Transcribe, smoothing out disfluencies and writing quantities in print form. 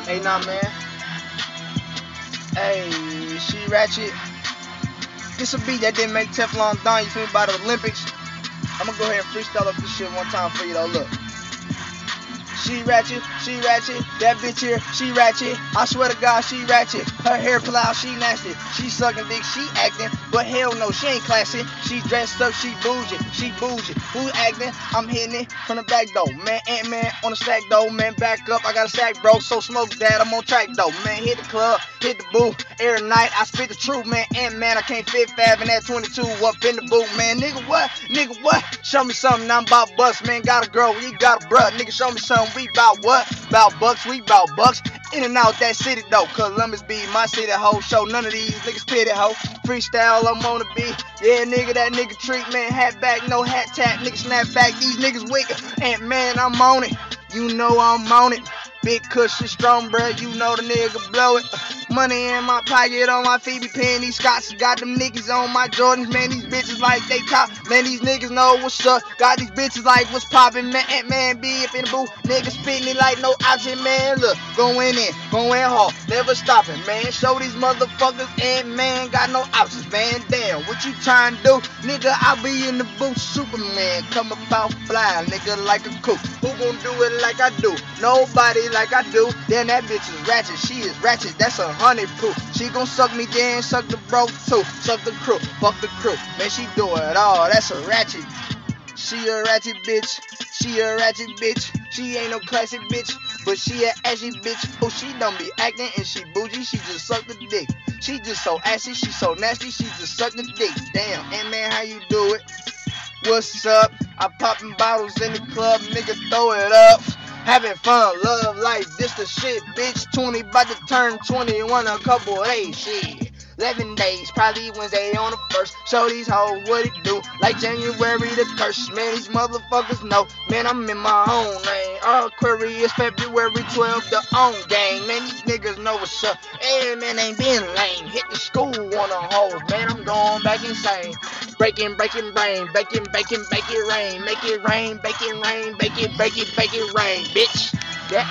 Hey, nah, man. Hey, she ratchet. This a beat that didn't make Teflon Don, you feel me, by the Olympics. I'm gonna go ahead and freestyle up this shit one time for you, though. Look. She ratchet, that bitch here, she ratchet. I swear to God, she ratchet. Her hair plow, she nasty. She sucking dick, she acting, but hell no, she ain't classy. She dressed up, she bougie. Who acting? I'm hitting it from the back though. Man, Ant-Man on the stack though. Man, back up, I got a sack, bro. So smoke that, I'm on track though. Man, hit the club, hit the booth. Every night I spit the truth, man. Ant-Man, I can't fit fab in that 22 up in the boot, man. Nigga, what? Show me something, I'm about bust, man. Got a girl, we got a bruh. Nigga, show me something. We bout what? Bout bucks, we bout bucks. In and out that city though. Columbus be my city, ho. Show none of these niggas pity, ho. Freestyle, I'm on the beat. Yeah, nigga, that nigga treat, man. Hat back, no hat tap. Nigga snap back, these niggas wicked. And man, I'm on it. You know I'm on it. Big cushion, strong, bruh. You know the nigga blow it. Money in my pocket, on my feet, be paying these Scots. Got them niggas on my Jordans, man. These bitches like they top. Man, these niggas know what's up. Got these bitches like what's poppin', man. Ant-Man be up in the booth. Niggas spittin' it like no option, man. Look, going hard, never stopping, man. Show these motherfuckers, Ant-Man got no options, man. Damn, what you tryin' to do? Nigga, I be in the booth, Superman. Come about fly, nigga, like a coop. Who gon' do it like I do? Nobody like I do. Then that bitch is ratchet, she is ratchet, that's 100 proof. She gon' suck me, then suck the bro too. Suck the crew, fuck the crew. Man, she do it all, that's a ratchet. She a ratchet bitch, She ain't no classic bitch, but she a ashy bitch. Oh, she don't be acting and she bougie, she just suck the dick. She just so assy, she so nasty, she just suck the dick. Damn, and man, how you do it? What's up? I poppin' bottles in the club, nigga, throw it up. Having fun, love life, this the shit, bitch. 20, about to turn 21 a couple of days, shit. 11 days, probably Wednesday on the 1st. Show these hoes what it do, like January the curse. Man, these motherfuckers know, man, I'm in my own lane. Aquarius, February 12th, the own gang. Man, these niggas know what's up. Hey, man, ain't being lame. Hit the school on the hoes, man, I'm going back insane. Breaking brain, bake it rain, make it rain, bake it rain, bake it rain, bitch. Yeah.